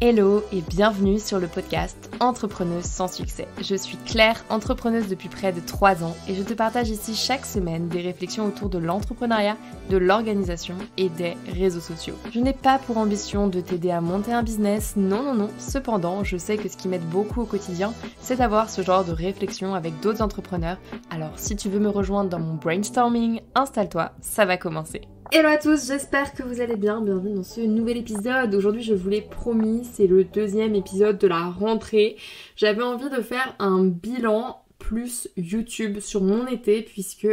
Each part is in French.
Hello et bienvenue sur le podcast Entrepreneuse sans succès. Je suis Claire, entrepreneuse depuis près de 3 ans et je te partage ici chaque semaine des réflexions autour de l'entrepreneuriat, de l'organisation et des réseaux sociaux. Je n'ai pas pour ambition de t'aider à monter un business, non. Cependant, je sais que ce qui m'aide beaucoup au quotidien, c'est d'avoir ce genre de réflexion avec d'autres entrepreneurs. Alors si tu veux me rejoindre dans mon brainstorming, installe-toi, ça va commencer. Hello à tous, j'espère que vous allez bien, bienvenue dans ce nouvel épisode. Aujourd'hui je vous l'ai promis, c'est le 2e épisode de la rentrée. J'avais envie de faire un bilan plus YouTube sur mon été puisque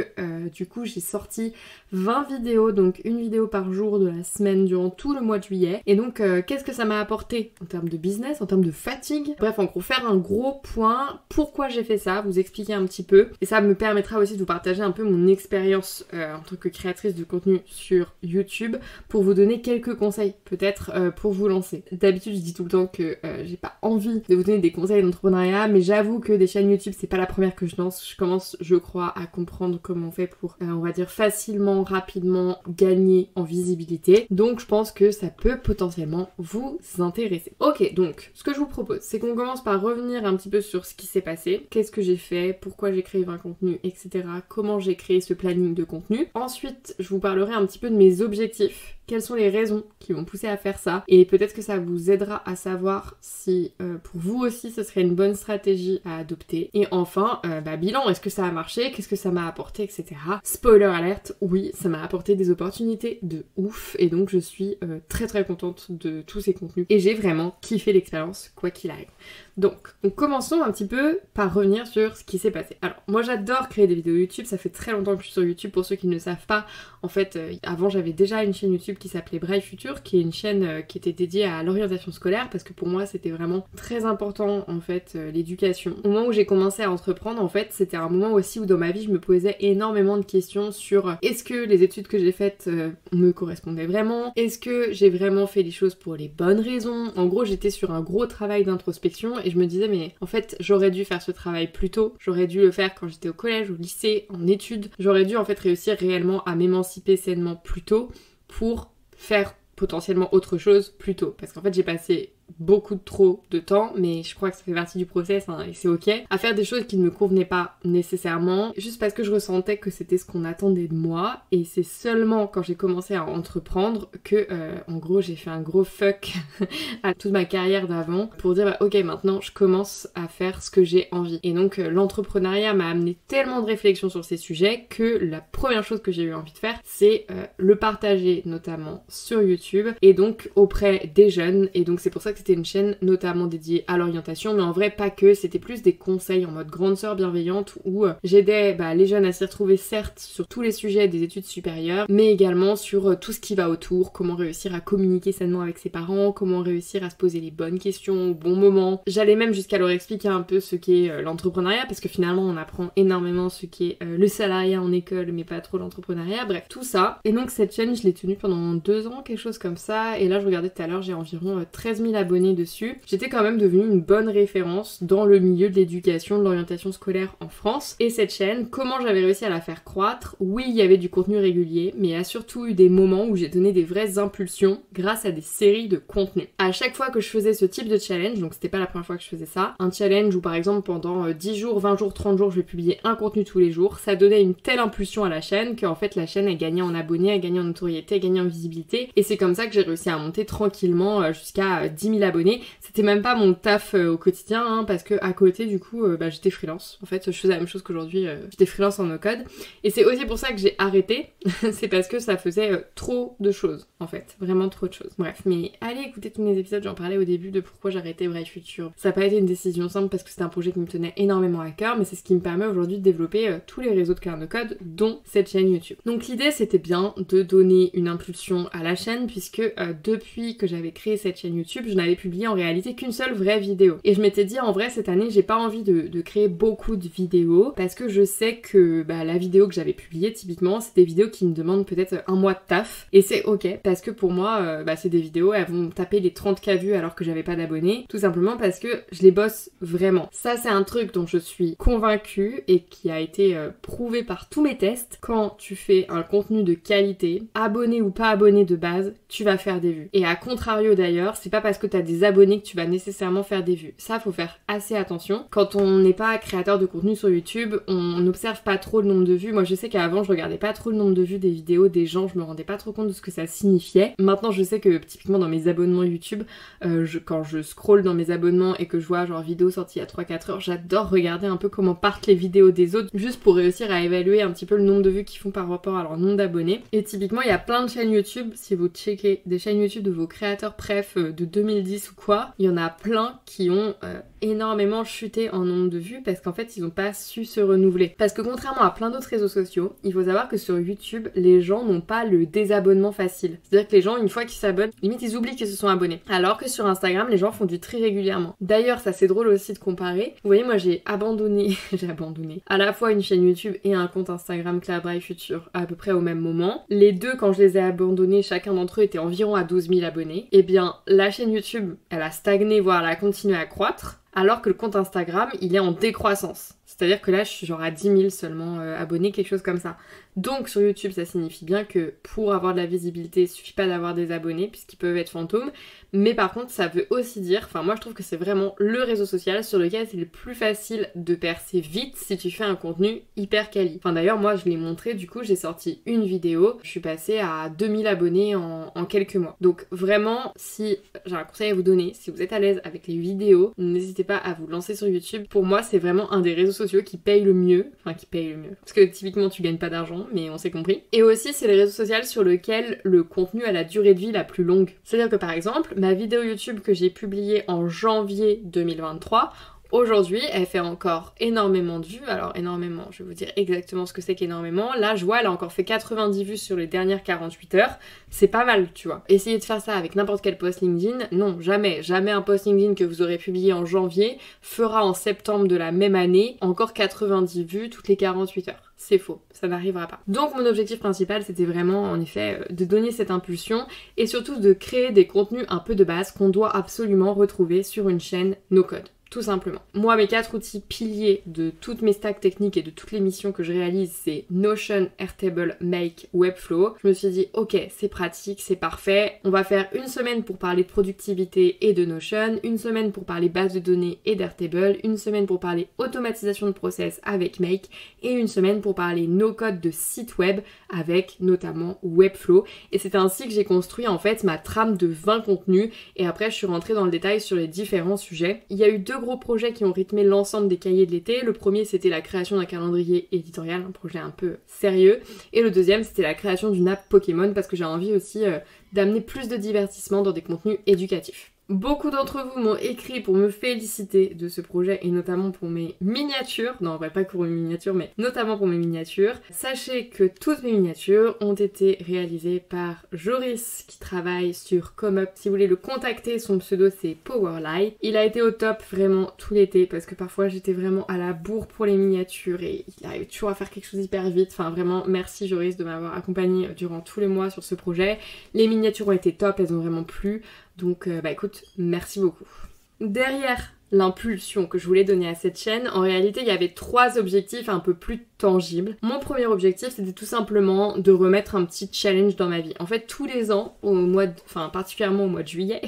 du coup j'ai sorti 20 vidéos, donc une vidéo par jour de la semaine durant tout le mois de juillet. Et donc qu'est-ce que ça m'a apporté en termes de business, en termes de fatigue. Bref, en gros faire un gros point, pourquoi j'ai fait ça, vous expliquer un petit peu. Et ça me permettra aussi de vous partager un peu mon expérience en tant que créatrice de contenu sur YouTube pour vous donner quelques conseils peut-être pour vous lancer. D'habitude je dis tout le temps que j'ai pas envie de vous donner des conseils d'entrepreneuriat, mais j'avoue que des chaînes YouTube c'est pas la première que je lance. Je commence, je crois, à comprendre comment on fait pour, on va dire, facilement, rapidement gagner en visibilité. Donc je pense que ça peut potentiellement vous intéresser. Ok, donc ce que je vous propose, c'est qu'on commence par revenir un petit peu sur ce qui s'est passé. Qu'est-ce que j'ai fait, pourquoi j'ai créé 20 contenus, etc. Comment j'ai créé ce planning de contenu. Ensuite, je vous parlerai un petit peu de mes objectifs. Quelles sont les raisons qui m'ont poussé à faire ça, et peut-être que ça vous aidera à savoir si pour vous aussi ce serait une bonne stratégie à adopter. Et enfin, bilan, est-ce que ça a marché, qu'est-ce que ça m'a apporté, etc. Spoiler alerte, oui, ça m'a apporté des opportunités de ouf, et donc je suis très contente de tous ces contenus, et j'ai vraiment kiffé l'expérience, quoi qu'il arrive. Donc commençons un petit peu par revenir sur ce qui s'est passé. Alors, moi j'adore créer des vidéos YouTube, ça fait très longtemps que je suis sur YouTube, pour ceux qui ne le savent pas. En fait, avant j'avais déjà une chaîne YouTube qui s'appelait Braille Futur, qui est une chaîne qui était dédiée à l'orientation scolaire, parce que pour moi c'était vraiment très important en fait l'éducation. Au moment où j'ai commencé à entreprendre, en fait c'était un moment aussi où dans ma vie je me posais énormément de questions sur est-ce que les études que j'ai faites me correspondaient vraiment, est-ce que j'ai vraiment fait les choses pour les bonnes raisons. En gros j'étais sur un gros travail d'introspection et je me disais mais en fait j'aurais dû faire ce travail plus tôt, j'aurais dû le faire quand j'étais au collège, au lycée, en études, j'aurais dû en fait réussir réellement à m'émanciper sainement plus tôt pour faire potentiellement autre chose plus tôt. Parce qu'en fait j'ai passé beaucoup trop de temps, mais je crois que ça fait partie du process hein, et c'est ok, à faire des choses qui ne me convenaient pas nécessairement, juste parce que je ressentais que c'était ce qu'on attendait de moi. Et c'est seulement quand j'ai commencé à entreprendre que en gros j'ai fait un gros fuck à toute ma carrière d'avant pour dire ok maintenant je commence à faire ce que j'ai envie. Et donc l'entrepreneuriat m'a amené tellement de réflexions sur ces sujets que la première chose que j'ai eu envie de faire c'est le partager notamment sur YouTube et donc auprès des jeunes. Et donc c'est pour ça que c'était une chaîne notamment dédiée à l'orientation, mais en vrai pas que, c'était plus des conseils en mode grande sœur bienveillante où j'aidais les jeunes à s'y retrouver certes sur tous les sujets des études supérieures, mais également sur tout ce qui va autour, comment réussir à communiquer sainement avec ses parents, comment réussir à se poser les bonnes questions au bon moment. J'allais même jusqu'à leur expliquer un peu ce qu'est l'entrepreneuriat, parce que finalement on apprend énormément ce qu'est le salariat en école, mais pas trop l'entrepreneuriat, bref, tout ça. Et donc cette chaîne je l'ai tenue pendant 2 ans, quelque chose comme ça, et là je regardais tout à l'heure, j'ai environ 13 000 abonnés dessus. J'étais quand même devenue une bonne référence dans le milieu de l'éducation, de l'orientation scolaire en France. Et cette chaîne, comment j'avais réussi à la faire croître? Oui, il y avait du contenu régulier, mais il y a surtout eu des moments où j'ai donné des vraies impulsions grâce à des séries de contenus. À chaque fois que je faisais ce type de challenge, donc c'était pas la première fois que je faisais ça, un challenge où par exemple pendant 10 jours, 20 jours, 30 jours, je vais publier un contenu tous les jours, ça donnait une telle impulsion à la chaîne qu'en fait la chaîne a gagné en abonnés, a gagné en notoriété, a gagné en visibilité. Et c'est comme ça que j'ai réussi à monter tranquillement jusqu'à 10 000 abonnés. C'était même pas mon taf au quotidien hein, parce que à côté du coup j'étais freelance. En fait je faisais la même chose qu'aujourd'hui, j'étais freelance en no-code. Et c'est aussi pour ça que j'ai arrêté, c'est parce que ça faisait trop de choses en fait, vraiment trop de choses. Bref, mais allez écouter tous mes épisodes, j'en parlais au début de pourquoi j'arrêtais Braille Futur. Ça n'a pas été une décision simple parce que c'était un projet qui me tenait énormément à cœur, mais c'est ce qui me permet aujourd'hui de développer tous les réseaux de Claire No-Code, dont cette chaîne YouTube. Donc l'idée c'était bien de donner une impulsion à la chaîne puisque depuis que j'avais créé cette chaîne YouTube, je n'avais publié en réalité qu'une seule vraie vidéo. Et je m'étais dit en vrai cette année j'ai pas envie de créer beaucoup de vidéos parce que je sais que la vidéo que j'avais publiée typiquement c'est des vidéos qui me demandent peut-être un mois de taf et c'est ok parce que pour moi c'est des vidéos, elles vont taper les 30K vues alors que j'avais pas d'abonnés, tout simplement parce que je les bosse vraiment. Ça c'est un truc dont je suis convaincue et qui a été prouvé par tous mes tests. Quand tu fais un contenu de qualité, abonné ou pas abonné de base, tu vas faire des vues. Et à contrario d'ailleurs, c'est pas parce que t'as des abonnés que tu vas nécessairement faire des vues. Ça, faut faire assez attention. Quand on n'est pas créateur de contenu sur YouTube, on n'observe pas trop le nombre de vues. Moi, je sais qu'avant, je regardais pas trop le nombre de vues des vidéos des gens, je me rendais pas trop compte de ce que ça signifiait. Maintenant, je sais que typiquement dans mes abonnements YouTube, quand je scrolle dans mes abonnements et que je vois genre vidéo sortie il y a 3-4 heures, j'adore regarder un peu comment partent les vidéos des autres, juste pour réussir à évaluer un petit peu le nombre de vues qu'ils font par rapport à leur nombre d'abonnés. Et typiquement, il y a plein de chaînes YouTube, si vous checkez des chaînes YouTube de vos créateurs préf de 2010 ou quoi, il y en a plein qui ont énormément chuté en nombre de vues parce qu'en fait ils n'ont pas su se renouveler. Parce que contrairement à plein d'autres réseaux sociaux, il faut savoir que sur YouTube, les gens n'ont pas le désabonnement facile. C'est-à-dire que les gens, une fois qu'ils s'abonnent, limite ils oublient qu'ils se sont abonnés. Alors que sur Instagram, les gens font du tri régulièrement. D'ailleurs, ça c'est drôle aussi de comparer. Vous voyez, moi j'ai abandonné à la fois une chaîne YouTube et un compte Instagram Claire Braille Future à peu près au même moment. Les deux, quand je les ai abandonnés, chacun d'entre eux était environ à 12 000 abonnés. Et bien, la chaîne YouTube, elle a stagné, voire elle a continué à croître. Alors que le compte Instagram, il est en décroissance. C'est-à-dire que là, je suis genre à 10 000 seulement abonnés, quelque chose comme ça. Donc sur YouTube, ça signifie bien que pour avoir de la visibilité, il suffit pas d'avoir des abonnés, puisqu'ils peuvent être fantômes. Mais par contre, ça veut aussi dire, enfin moi je trouve que c'est vraiment le réseau social sur lequel c'est le plus facile de percer vite si tu fais un contenu hyper quali. Enfin d'ailleurs, moi je l'ai montré, du coup j'ai sorti une vidéo, je suis passée à 2000 abonnés en quelques mois. Donc vraiment, si j'ai un conseil à vous donner, si vous êtes à l'aise avec les vidéos, n'hésitez pas à vous lancer sur YouTube. Pour moi, c'est vraiment un des réseaux sociaux qui paye le mieux. Enfin, qui paye le mieux. Parce que typiquement, tu gagnes pas d'argent, mais on s'est compris. Et aussi, c'est les réseaux sociaux sur lesquels le contenu a la durée de vie la plus longue. C'est-à-dire que par exemple, ma vidéo YouTube que j'ai publiée en janvier 2023, aujourd'hui, elle fait encore énormément de vues. Alors énormément, je vais vous dire exactement ce que c'est qu'énormément. Là, je vois, elle a encore fait 90 vues sur les dernières 48 heures. C'est pas mal, tu vois. Essayez de faire ça avec n'importe quel post LinkedIn. Non, jamais. Jamais un post LinkedIn que vous aurez publié en janvier fera en septembre de la même année encore 90 vues toutes les 48 heures. C'est faux, ça n'arrivera pas. Donc mon objectif principal, c'était vraiment en effet de donner cette impulsion et surtout de créer des contenus un peu de base qu'on doit absolument retrouver sur une chaîne no code. Tout simplement. Moi, mes 4 outils piliers de toutes mes stacks techniques et de toutes les missions que je réalise, c'est Notion, Airtable, Make, Webflow. Je me suis dit, ok, c'est pratique, c'est parfait. On va faire une semaine pour parler de productivité et de Notion, une semaine pour parler base de données et d'Airtable, une semaine pour parler automatisation de process avec Make et une semaine pour parler no-code de site web avec notamment Webflow. Et c'est ainsi que j'ai construit en fait ma trame de 20 contenus et après je suis rentrée dans le détail sur les différents sujets. Il y a eu 2 gros projets qui ont rythmé l'ensemble des cahiers de l'été. Le premier, c'était la création d'un calendrier éditorial, un projet un peu sérieux. Et le deuxième, c'était la création d'une app Pokémon parce que j'ai envie aussi d'amener plus de divertissement dans des contenus éducatifs. Beaucoup d'entre vous m'ont écrit pour me féliciter de ce projet et notamment pour mes miniatures. Non, en vrai, pas pour mes miniatures, mais notamment pour mes miniatures. Sachez que toutes mes miniatures ont été réalisées par Joris qui travaille sur ComeUp. Si vous voulez le contacter, son pseudo c'est Powerlight. Il a été au top vraiment tout l'été parce que parfois j'étais vraiment à la bourre pour les miniatures et il arrive toujours à faire quelque chose hyper vite. Enfin vraiment, merci Joris de m'avoir accompagné durant tous les mois sur ce projet. Les miniatures ont été top, elles ont vraiment plu. Donc écoute, merci beaucoup. Derrière l'impulsion que je voulais donner à cette chaîne, en réalité il y avait 3 objectifs un peu plus tangibles. Mon premier objectif c'était tout simplement de remettre un petit challenge dans ma vie. En fait tous les ans, particulièrement au mois de juillet,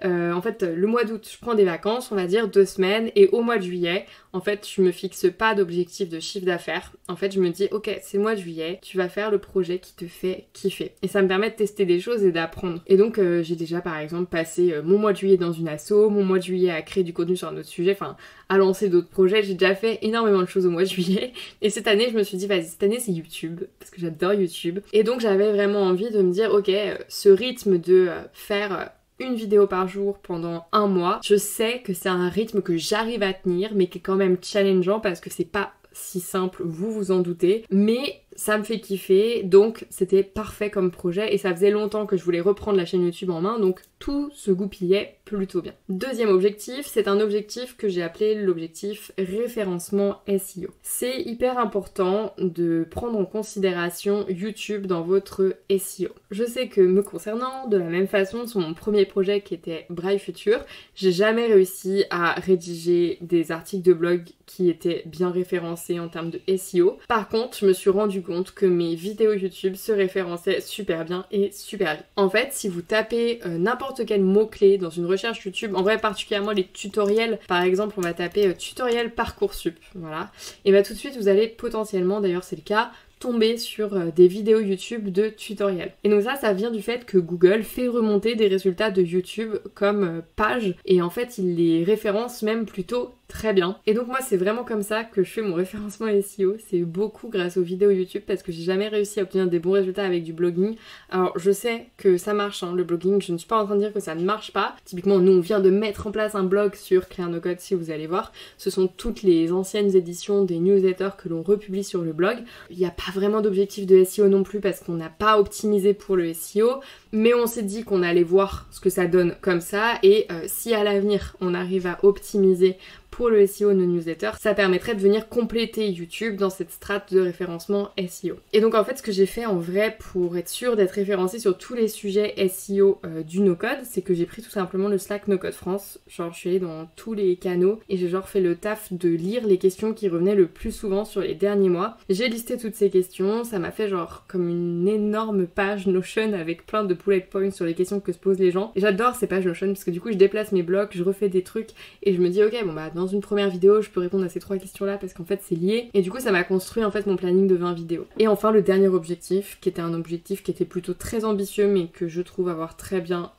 en fait le mois d'août je prends des vacances, on va dire 2 semaines, et au mois de juillet, en fait je me fixe pas d'objectif de chiffre d'affaires. En fait je me dis ok c'est le mois de juillet, tu vas faire le projet qui te fait kiffer. Et ça me permet de tester des choses et d'apprendre. Et donc j'ai déjà par exemple passé mon mois de juillet dans une asso, mon mois de juillet à créer du contenu sur un autre sujet, enfin à lancer d'autres projets. J'ai déjà fait énormément de choses au mois de juillet et cette année je me suis dit vas-y, cette année c'est YouTube parce que j'adore YouTube et donc j'avais vraiment envie de me dire ok ce rythme de faire une vidéo par jour pendant 1 mois, je sais que c'est un rythme que j'arrive à tenir mais qui est quand même challengeant parce que c'est pas si simple, vous vous en doutez, mais ça me fait kiffer, donc c'était parfait comme projet et ça faisait longtemps que je voulais reprendre la chaîne YouTube en main, donc tout se goupillait plutôt bien. Deuxième objectif, c'est un objectif que j'ai appelé l'objectif référencement SEO. C'est hyper important de prendre en considération YouTube dans votre SEO. Je sais que me concernant, de la même façon, sur mon premier projet qui était Braille Future, j'ai jamais réussi à rédiger des articles de blog qui étaient bien référencés en termes de SEO. Par contre, je me suis rendu compte que mes vidéos YouTube se référençaient super bien et super vite. En fait, si vous tapez n'importe quel mot-clé dans une recherche recherche YouTube, en vrai particulièrement les tutoriels, par exemple on va taper tutoriel Parcoursup, voilà, et bah tout de suite vous allez potentiellement, d'ailleurs c'est le cas, tomber sur des vidéos YouTube de tutoriels. Et donc ça vient du fait que Google fait remonter des résultats de YouTube comme page, et en fait il les référence même plutôt très bien. Et donc moi c'est vraiment comme ça que je fais mon référencement SEO, c'est beaucoup grâce aux vidéos YouTube parce que j'ai jamais réussi à obtenir des bons résultats avec du blogging. Alors je sais que ça marche le blogging, je ne suis pas en train de dire que ça ne marche pas. Typiquement nous on vient de mettre en place un blog sur Claire No Code, si vous allez voir, ce sont toutes les anciennes éditions des newsletters que l'on republie sur le blog. Il n'y a pas vraiment d'objectif de SEO non plus parce qu'on n'a pas optimisé pour le SEO, mais on s'est dit qu'on allait voir ce que ça donne comme ça, et si à l'avenir on arrive à optimiser pour le SEO nos newsletters, ça permettrait de venir compléter YouTube dans cette strate de référencement SEO. Et donc en fait ce que j'ai fait en vrai pour être sûre d'être référencée sur tous les sujets SEO du no-code, c'est que j'ai pris tout simplement le Slack No-Code France, genre je suis allée dans tous les canaux et j'ai genre fait le taf de lire les questions qui revenaient le plus souvent sur les derniers mois. J'ai listé toutes ces questions, ça m'a fait genre comme une énorme page Notion avec plein de bullet points sur les questions que se posent les gens. Et j'adore ces pages Notion parce que du coup je déplace mes blocs, je refais des trucs et je me dis ok bon bah dans une première vidéo je peux répondre à ces 3 questions là parce qu'en fait c'est lié, et du coup ça m'a construit en fait mon planning de 20 vidéos. Et enfin le dernier objectif, qui était un objectif qui était plutôt très ambitieux mais que je trouve avoir très bien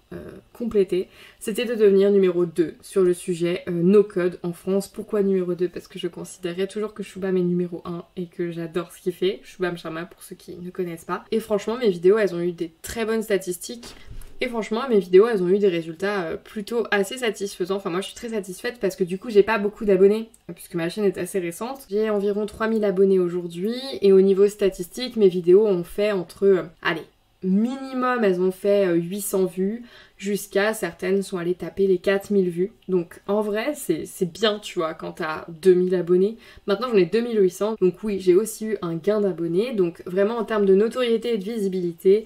complété, c'était de devenir numéro 2 sur le sujet no-code en France. Pourquoi numéro 2? Parce que je considérais toujours que Shubham est numéro 1 et que j'adore ce qu'il fait, Shubham Sharma pour ceux qui ne connaissent pas. Et franchement mes vidéos elles ont eu des très bonnes statistiques. Et franchement, mes vidéos, elles ont eu des résultats plutôt assez satisfaisants. Enfin, moi, je suis très satisfaite parce que du coup, j'ai pas beaucoup d'abonnés, puisque ma chaîne est assez récente. J'ai environ 3000 abonnés aujourd'hui, et au niveau statistique, mes vidéos ont fait entre, allez, minimum, elles ont fait 800 vues, jusqu'à certaines sont allées taper les 4000 vues. Donc, en vrai, c'est bien, tu vois, quand t'as 2000 abonnés. Maintenant, j'en ai 2800, donc oui, j'ai aussi eu un gain d'abonnés. Donc, vraiment, en termes de notoriété et de visibilité,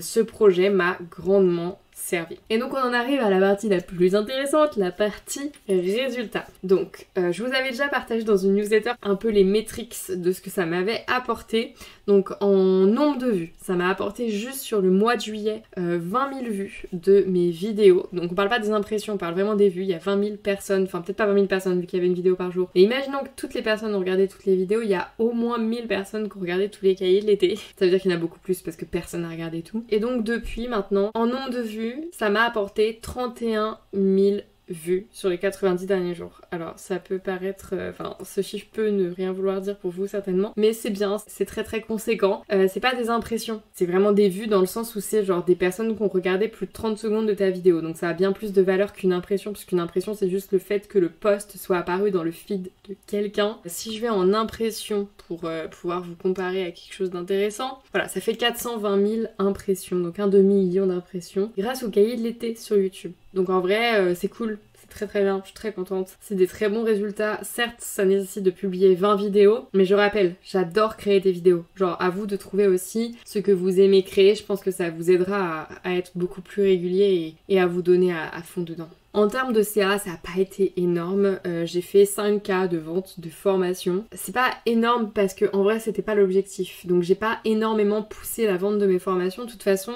ce projet m'a grandement servi. Et donc on en arrive à la partie la plus intéressante, la partie résultats. Donc je vous avais déjà partagé dans une newsletter un peu les metrics de ce que ça m'avait apporté. Donc en nombre de vues, ça m'a apporté juste sur le mois de juillet 20 000 vues de mes vidéos. Donc on parle pas des impressions, on parle vraiment des vues. Il y a 20 000 personnes, enfin peut-être pas 20 000 personnes vu qu'il y avait une vidéo par jour. Et imaginons que toutes les personnes ont regardé toutes les vidéos, il y a au moins 1000 personnes qui ont regardé tous les cahiers de l'été. Ça veut dire qu'il y en a beaucoup plus parce que personne n'a regardé tout. Et donc depuis maintenant, en nombre de vues, ça m'a apporté 31 000 vues sur les 90 derniers jours. Alors ça peut paraître, enfin ce chiffre peut ne rien vouloir dire pour vous certainement, mais c'est bien, c'est très très conséquent. C'est pas des impressions, c'est vraiment des vues dans le sens où c'est genre des personnes qui ont regardé plus de 30 secondes de ta vidéo, donc ça a bien plus de valeur qu'une impression, parce qu'une impression c'est juste le fait que le post soit apparu dans le feed de quelqu'un. Si je vais en impression pour pouvoir vous comparer à quelque chose d'intéressant, voilà, ça fait 420 000 impressions, donc un demi-million d'impressions grâce au cahier de l'été sur YouTube. Donc en vrai c'est cool, c'est très très bien, je suis très contente. C'est des très bons résultats. Certes ça nécessite de publier 20 vidéos, mais je rappelle, j'adore créer des vidéos. Genre à vous de trouver aussi ce que vous aimez créer, je pense que ça vous aidera à être beaucoup plus régulier et à vous donner à fond dedans. En termes de CA, ça n'a pas été énorme, j'ai fait 5K de vente de formation. C'est pas énorme parce que en vrai c'était pas l'objectif, donc j'ai pas énormément poussé la vente de mes formations. De toute façon,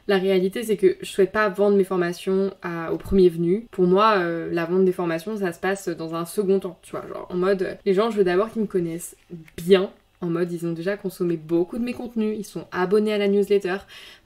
la réalité c'est que je souhaite pas vendre mes formations au premier venu. Pour moi, la vente des formations ça se passe dans un second temps, tu vois, genre en mode les gens je veux d'abord qu'ils me connaissent bien. En mode ils ont déjà consommé beaucoup de mes contenus, ils sont abonnés à la newsletter.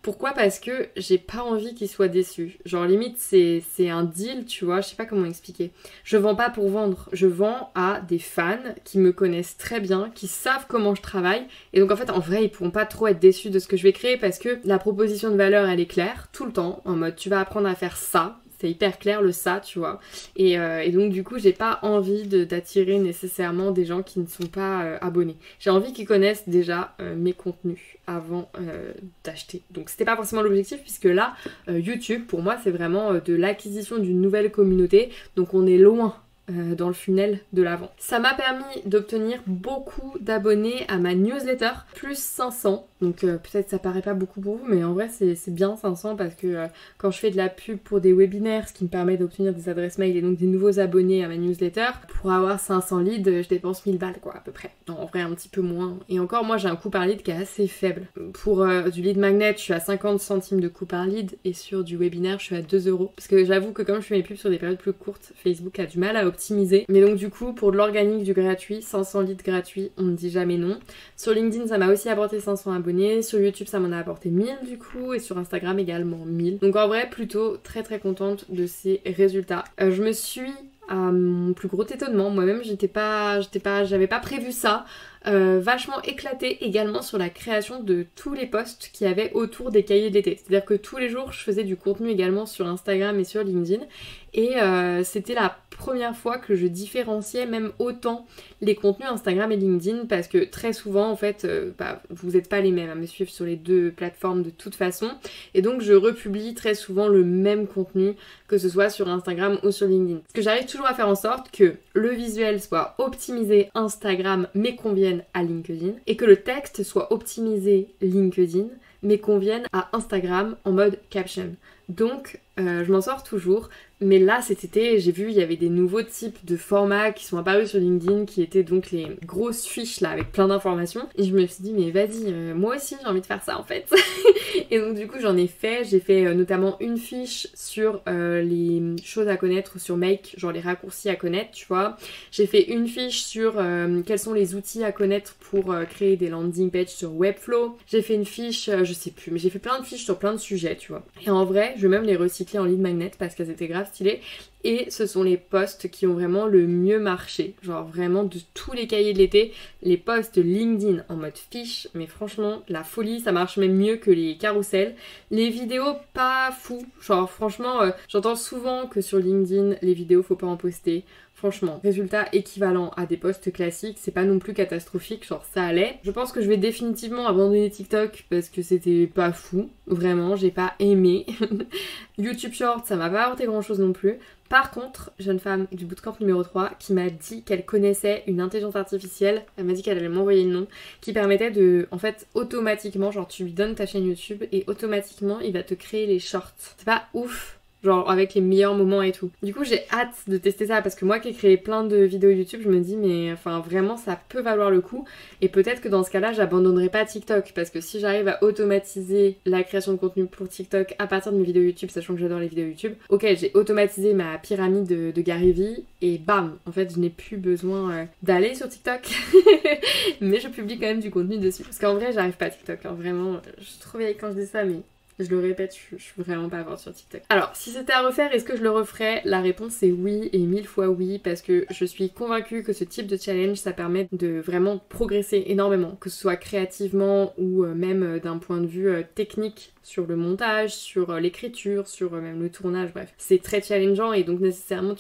Pourquoi? Parce que j'ai pas envie qu'ils soient déçus. Genre limite c'est un deal, tu vois, je sais pas comment expliquer. Je vends pas pour vendre, je vends à des fans qui me connaissent très bien, qui savent comment je travaille. Et donc en fait en vrai ils pourront pas trop être déçus de ce que je vais créer parce que la proposition de valeur elle est claire tout le temps. En mode tu vas apprendre à faire ça. C'est hyper clair le ça, tu vois. Et donc du coup, j'ai pas envie d'attirer nécessairement des gens qui ne sont pas abonnés. J'ai envie qu'ils connaissent déjà mes contenus avant d'acheter. Donc c'était pas forcément l'objectif puisque là, YouTube, pour moi, c'est vraiment de l'acquisition d'une nouvelle communauté. Donc on est loin dans le funnel de la vente. Ça m'a permis d'obtenir beaucoup d'abonnés à ma newsletter, plus 500 Donc peut-être ça paraît pas beaucoup pour vous, mais en vrai c'est bien 500 parce que quand je fais de la pub pour des webinaires, ce qui me permet d'obtenir des adresses mail et donc des nouveaux abonnés à ma newsletter, pour avoir 500 leads, je dépense 1000 balles quoi à peu près. Non, en vrai un petit peu moins. Et encore moi j'ai un coût par lead qui est assez faible. Pour du lead magnet, je suis à 50 centimes de coût par lead et sur du webinaire, je suis à 2 euros. Parce que j'avoue que comme je fais mes pubs sur des périodes plus courtes, Facebook a du mal à optimiser. Mais donc du coup, pour de l'organique, du gratuit, 500 leads gratuits, on ne dit jamais non. Sur LinkedIn, ça m'a aussi apporté 500 abonnés. Sur YouTube, ça m'en a apporté 1000 du coup. Et sur Instagram également 1000. Donc en vrai, plutôt très contente de ces résultats. Je me suis, à mon plus gros étonnement, moi-même, j'avais pas prévu ça. Vachement éclaté également sur la création de tous les posts qu'il y avait autour des cahiers de l'été. C'est-à-dire que tous les jours, je faisais du contenu également sur Instagram et sur LinkedIn. Et c'était la première fois que je différenciais même autant les contenus Instagram et LinkedIn parce que très souvent en fait vous n'êtes pas les mêmes à me suivre sur les deux plateformes de toute façon et donc je republie très souvent le même contenu que ce soit sur Instagram ou sur LinkedIn. Parce que j'arrive toujours à faire en sorte que le visuel soit optimisé Instagram mais convienne à LinkedIn et que le texte soit optimisé LinkedIn mais convienne à Instagram en mode caption. Donc je m'en sors toujours, mais là cet été j'ai vu il y avait des nouveaux types de formats qui sont apparus sur LinkedIn qui étaient donc les grosses fiches là avec plein d'informations et je me suis dit mais vas-y moi aussi j'ai envie de faire ça en fait. Et donc du coup j'en ai fait, j'ai fait notamment une fiche sur les choses à connaître sur Make, genre les raccourcis à connaître tu vois. J'ai fait une fiche sur quels sont les outils à connaître pour créer des landing pages sur Webflow. J'ai fait une fiche, je sais plus, mais j'ai fait plein de fiches sur plein de sujets tu vois. Et en vrai je vais même les recycler en lead magnet parce qu'elles étaient grave stylées. Et ce sont les posts qui ont vraiment le mieux marché. Genre vraiment de tous les cahiers de l'été, les posts LinkedIn en mode fiche. Mais franchement, la folie, ça marche même mieux que les carousels. Les vidéos, pas fou. Genre franchement, j'entends souvent que sur LinkedIn, les vidéos, faut pas en poster. Franchement, résultat équivalent à des posts classiques, c'est pas non plus catastrophique, genre ça allait. Je pense que je vais définitivement abandonner TikTok parce que c'était pas fou, vraiment, j'ai pas aimé. YouTube Short, ça m'a pas apporté grand chose non plus. Par contre, jeune femme du bootcamp numéro 3 qui m'a dit qu'elle connaissait une intelligence artificielle, elle m'a dit qu'elle allait m'envoyer le nom, qui permettait de, en fait, automatiquement, genre tu lui donnes ta chaîne YouTube et automatiquement il va te créer les shorts. C'est pas ouf? Genre avec les meilleurs moments et tout. Du coup j'ai hâte de tester ça parce que moi qui ai créé plein de vidéos YouTube, je me dis mais enfin vraiment ça peut valoir le coup. Et peut-être que dans ce cas-là j'abandonnerai pas TikTok parce que si j'arrive à automatiser la création de contenu pour TikTok à partir de mes vidéos YouTube, sachant que j'adore les vidéos YouTube, ok j'ai automatisé ma pyramide de Gary Vee et bam, en fait je n'ai plus besoin d'aller sur TikTok. Mais je publie quand même du contenu dessus. Parce qu'en vrai j'arrive pas à TikTok, hein. Vraiment, je suis trop vieille quand je dis ça mais... Je le répète, je suis vraiment pas forte sur TikTok. Alors, si c'était à refaire, est-ce que je le referais? La réponse est oui et 1000 fois oui parce que je suis convaincue que ce type de challenge, ça permet de vraiment progresser énormément, que ce soit créativement ou même d'un point de vue technique sur le montage, sur l'écriture, sur même le tournage, bref. C'est très challengeant et donc nécessairement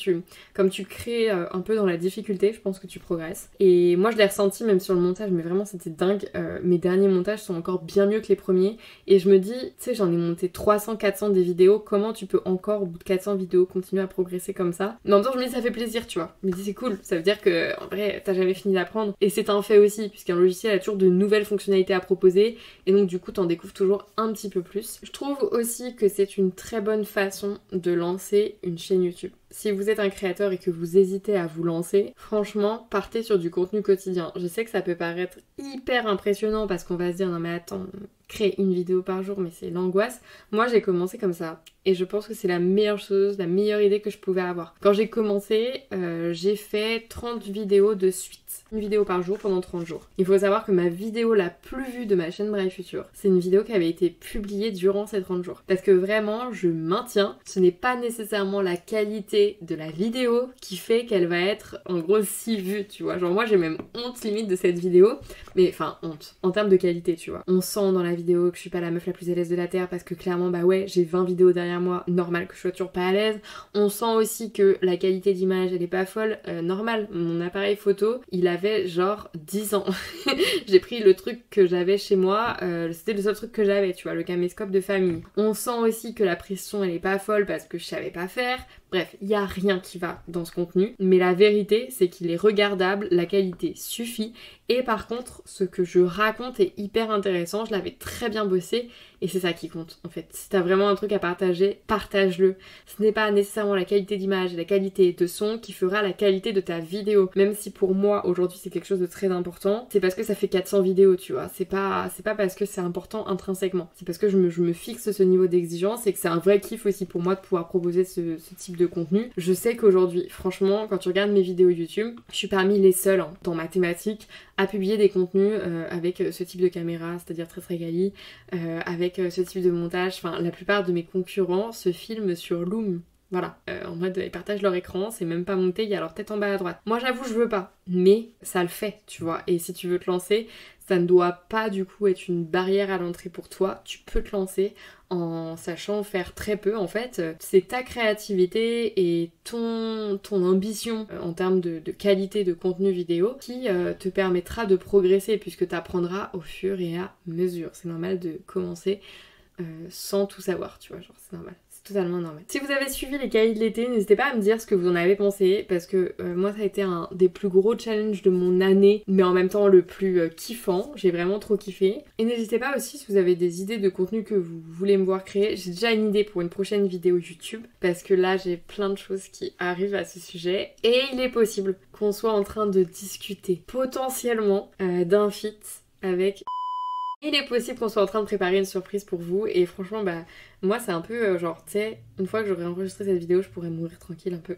comme tu crées un peu dans la difficulté, je pense que tu progresses. Et moi je l'ai ressenti même sur le montage, mais vraiment c'était dingue. Mes derniers montages sont encore bien mieux que les premiers et je me dis, tu sais j'en ai monté 300, 400 des vidéos, comment tu peux encore au bout de 400 vidéos continuer à progresser comme ça? Mais en même temps je me dis ça fait plaisir tu vois, je me dis c'est cool, ça veut dire que en vrai t'as jamais fini d'apprendre et c'est un fait aussi puisqu'un logiciel a toujours de nouvelles fonctionnalités à proposer et donc du coup t'en découvres toujours un petit peu plus. Je trouve aussi que c'est une très bonne façon de lancer une chaîne YouTube. Si vous êtes un créateur et que vous hésitez à vous lancer, franchement, partez sur du contenu quotidien. Je sais que ça peut paraître hyper impressionnant parce qu'on va se dire non mais attends, créer une vidéo par jour, mais c'est l'angoisse. Moi j'ai commencé comme ça et je pense que c'est la meilleure chose, la meilleure idée que je pouvais avoir. Quand j'ai commencé, j'ai fait 30 vidéos de suite. Une vidéo par jour pendant 30 jours. Il faut savoir que ma vidéo la plus vue de ma chaîne Bright Future, c'est une vidéo qui avait été publiée durant ces 30 jours. Parce que vraiment, je maintiens, ce n'est pas nécessairement la qualité de la vidéo qui fait qu'elle va être en gros si vue, tu vois. Genre moi j'ai même honte limite de cette vidéo, mais enfin honte, en termes de qualité, tu vois. On sent dans la vidéo que je suis pas la meuf la plus à l'aise de la terre parce que clairement bah ouais, j'ai 20 vidéos derrière moi, normal que je sois toujours pas à l'aise. On sent aussi que la qualité d'image elle est pas folle, normal. Mon appareil photo, il avait genre 10 ans. J'ai pris le truc que j'avais chez moi, c'était le seul truc que j'avais, tu vois, le caméscope de famille. On sent aussi que la pression elle est pas folle parce que je savais pas faire, Bref, il n'y a rien qui va dans ce contenu, mais la vérité c'est qu'il est regardable, la qualité suffit, et par contre ce que je raconte est hyper intéressant, je l'avais très bien bossé, et c'est ça qui compte en fait. Si t'as vraiment un truc à partager, partage-le. Ce n'est pas nécessairement la qualité d'image et la qualité de son qui fera la qualité de ta vidéo, même si pour moi aujourd'hui c'est quelque chose de très important, c'est parce que ça fait 400 vidéos, tu vois, c'est pas parce que c'est important intrinsèquement, c'est parce que je me fixe ce niveau d'exigence et que c'est un vrai kiff aussi pour moi de pouvoir proposer ce type de contenu. Je sais qu'aujourd'hui, franchement, quand tu regardes mes vidéos YouTube, je suis parmi les seuls dans ma thématique à publier des contenus avec ce type de caméra, c'est-à-dire très très quali, avec ce type de montage. Enfin, la plupart de mes concurrents se filment sur Loom. Voilà, en mode ils partagent leur écran, c'est même pas monté, il y a leur tête en bas à droite. Moi j'avoue je veux pas, mais ça le fait, tu vois. Et si tu veux te lancer, ça ne doit pas du coup être une barrière à l'entrée pour toi. Tu peux te lancer en sachant faire très peu. En fait, c'est ta créativité et ton ambition en termes de qualité de contenu vidéo qui te permettra de progresser puisque tu apprendras au fur et à mesure. C'est normal de commencer sans tout savoir, tu vois, genre c'est normal. Totalement normal. Si vous avez suivi les cahiers de l'été, n'hésitez pas à me dire ce que vous en avez pensé parce que moi ça a été un des plus gros challenges de mon année mais en même temps le plus kiffant, j'ai vraiment trop kiffé. Et n'hésitez pas aussi si vous avez des idées de contenu que vous voulez me voir créer, j'ai déjà une idée pour une prochaine vidéo YouTube parce que là j'ai plein de choses qui arrivent à ce sujet et il est possible qu'on soit en train de discuter potentiellement d'un feat avec... Il est possible qu'on soit en train de préparer une surprise pour vous et franchement bah moi c'est un peu genre tu sais une fois que j'aurai enregistré cette vidéo je pourrais mourir tranquille un peu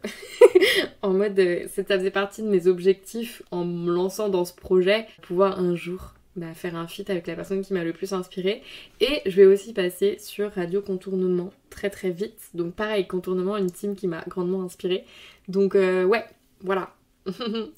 en mode ça faisait partie de mes objectifs en me lançant dans ce projet, pouvoir un jour faire un feat avec la personne qui m'a le plus inspirée. Et je vais aussi passer sur Radio Contournement très très vite, donc pareil Contournement, une team qui m'a grandement inspirée, donc ouais voilà.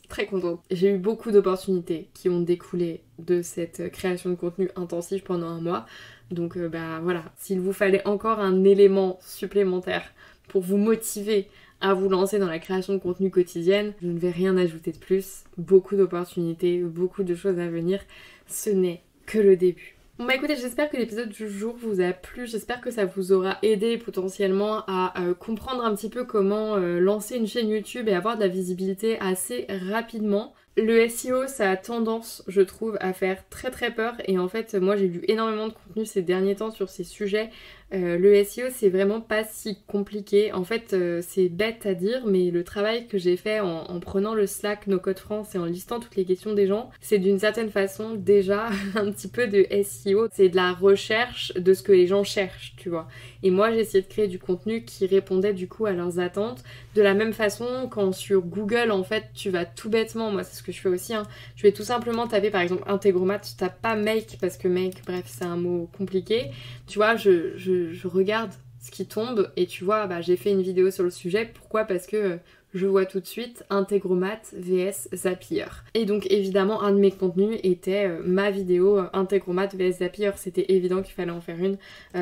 Très contente. J'ai eu beaucoup d'opportunités qui ont découlé de cette création de contenu intensif pendant un mois. Donc bah voilà, s'il vous fallait encore un élément supplémentaire pour vous motiver à vous lancer dans la création de contenu quotidienne, je ne vais rien ajouter de plus. Beaucoup d'opportunités, beaucoup de choses à venir. Ce n'est que le début. Bon bah écoutez, j'espère que l'épisode du jour vous a plu, j'espère que ça vous aura aidé potentiellement à comprendre un petit peu comment lancer une chaîne YouTube et avoir de la visibilité assez rapidement. Le SEO, ça a tendance, je trouve, à faire très très peur et en fait, moi j'ai lu énormément de contenu ces derniers temps sur ces sujets. Le SEO, c'est vraiment pas si compliqué. En fait, c'est bête à dire, mais le travail que j'ai fait en prenant le Slack No Code France et en listant toutes les questions des gens, c'est d'une certaine façon déjà un petit peu de SEO. C'est de la recherche de ce que les gens cherchent, tu vois. Et moi, j'ai essayé de créer du contenu qui répondait du coup à leurs attentes. De la même façon, quand sur Google, en fait, tu vas tout bêtement, moi c'est ce que je fais aussi, hein, je vais tout simplement taper par exemple Integromat, tu tapes pas make parce que make, bref, c'est un mot compliqué. Tu vois, je regarde ce qui tombe et tu vois, bah, j'ai fait une vidéo sur le sujet. Pourquoi ? Parce que je vois tout de suite Integromat vs Zapier. Et donc évidemment, un de mes contenus était ma vidéo Integromat vs Zapier. C'était évident qu'il fallait en faire une.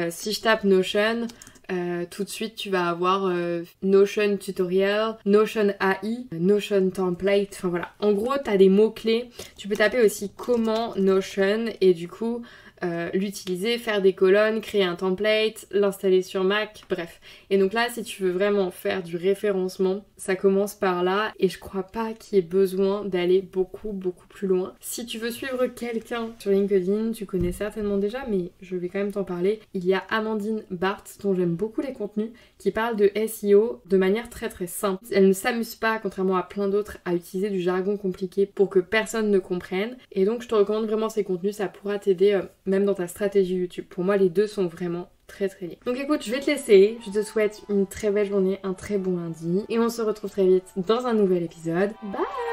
Si je tape Notion... tout de suite tu vas avoir Notion tutorial, Notion AI, Notion template, enfin voilà. En gros t'as des mots clés, tu peux taper aussi comment Notion et du coup l'utiliser, faire des colonnes, créer un template, l'installer sur Mac, bref. Et donc là si tu veux vraiment faire du référencement, ça commence par là et je crois pas qu'il y ait besoin d'aller beaucoup plus loin. Si tu veux suivre quelqu'un sur LinkedIn, tu connais certainement déjà mais je vais quand même t'en parler. Il y a Amandine Barthes dont j'aime beaucoup les contenus qui parle de SEO de manière très très simple. Elle ne s'amuse pas, contrairement à plein d'autres, à utiliser du jargon compliqué pour que personne ne comprenne. Et donc je te recommande vraiment ces contenus, ça pourra t'aider même dans ta stratégie YouTube. Pour moi les deux sont vraiment très liés. Donc écoute, je vais te laisser, je te souhaite une très belle journée, un très bon lundi et on se retrouve très vite dans un nouvel épisode. Bye!